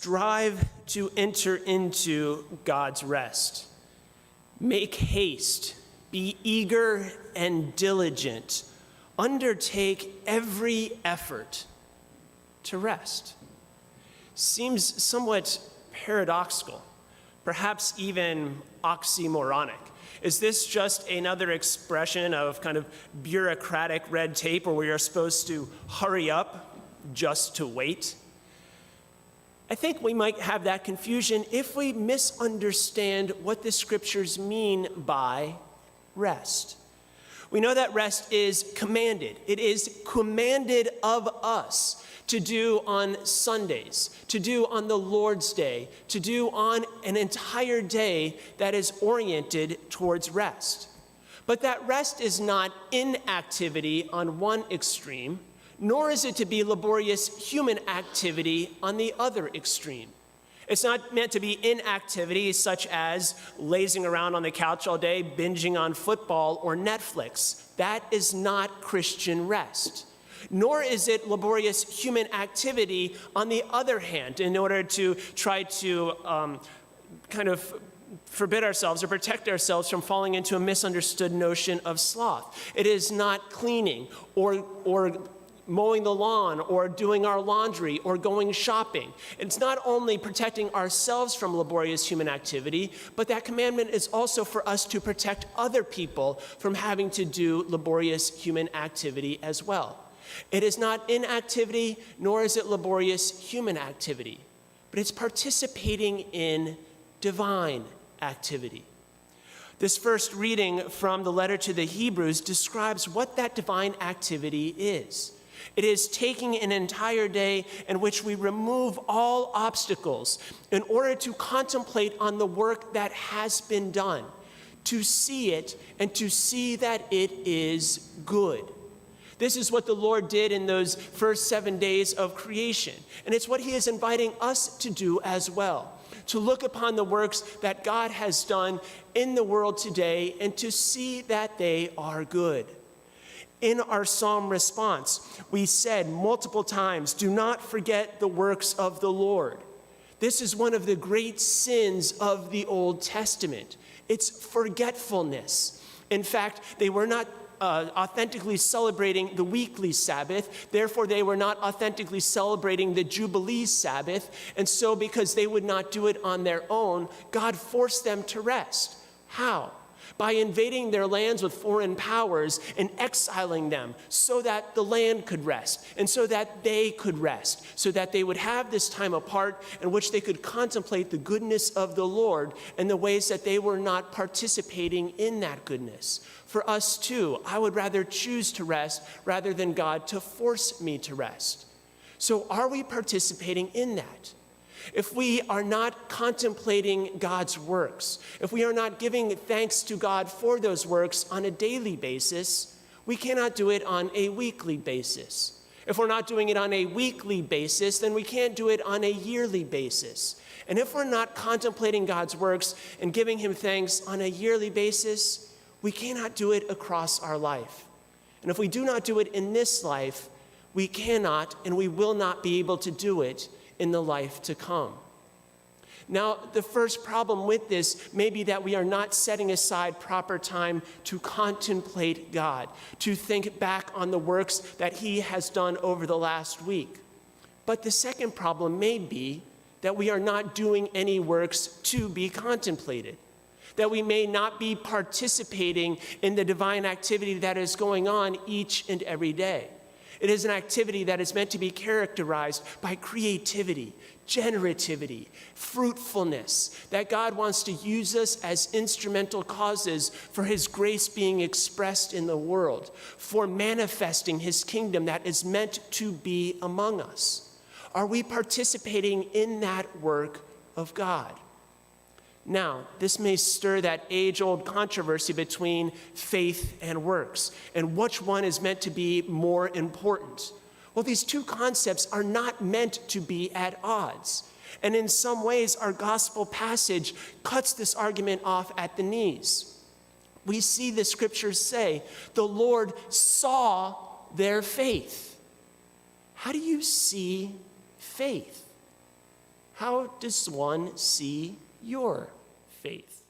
Strive to enter into God's rest. Make haste, be eager and diligent. Undertake every effort to rest. Seems somewhat paradoxical, perhaps even oxymoronic. Is this just another expression of kind of bureaucratic red tape where we are supposed to hurry up just to wait? I think we might have that confusion if we misunderstand what the scriptures mean by rest. We know that rest is commanded. It is commanded of us to do on Sundays, to do on the Lord's Day, to do on an entire day that is oriented towards rest. But that rest is not inactivity on one extreme, nor is it to be laborious human activity on the other extreme. It's not meant to be inactivity such as lazing around on the couch all day, binging on football or Netflix. That is not Christian rest. Nor is it laborious human activity on the other hand, in order to try to kind of forbid ourselves or protect ourselves from falling into a misunderstood notion of sloth. It is not cleaning or mowing the lawn or doing our laundry or going shopping. It's not only protecting ourselves from laborious human activity, but that commandment is also for us to protect other people from having to do laborious human activity as well. It is not inactivity, nor is it laborious human activity, but it's participating in divine activity. This first reading from the letter to the Hebrews describes what that divine activity is. It is taking an entire day in which we remove all obstacles in order to contemplate on the work that has been done, to see it and to see that it is good. This is what the Lord did in those first 7 days of creation, and it's what he is inviting us to do as well, to look upon the works that God has done in the world today and to see that they are good. In our psalm response, we said multiple times, do not forget the works of the Lord. This is one of the great sins of the Old Testament. It's forgetfulness. In fact, they were not authentically celebrating the weekly Sabbath. Therefore, they were not authentically celebrating the Jubilee Sabbath. And so because they would not do it on their own, God forced them to rest. How? By invading their lands with foreign powers and exiling them so that the land could rest and so that they could rest, so that they would have this time apart in which they could contemplate the goodness of the Lord and the ways that they were not participating in that goodness. For us too, I would rather choose to rest rather than God to force me to rest. So are we participating in that? If we are not contemplating God's works, if we are not giving thanks to God for those works on a daily basis, we cannot do it on a weekly basis. If we're not doing it on a weekly basis, then we can't do it on a yearly basis. And if we're not contemplating God's works and giving him thanks on a yearly basis, we cannot do it across our life. And if we do not do it in this life, we cannot and we will not be able to do it in the life to come. Now, the first problem with this may be that we are not setting aside proper time to contemplate God, to think back on the works that he has done over the last week. But the second problem may be that we are not doing any works to be contemplated, that we may not be participating in the divine activity that is going on each and every day. It is an activity that is meant to be characterized by creativity, generativity, fruitfulness, that God wants to use us as instrumental causes for his grace being expressed in the world, for manifesting his kingdom that is meant to be among us. Are we participating in that work of God? Now, this may stir that age-old controversy between faith and works, and which one is meant to be more important. Well, these two concepts are not meant to be at odds. And in some ways, our gospel passage cuts this argument off at the knees. We see the scriptures say, the Lord saw their faith. How do you see faith? how does one see your faith?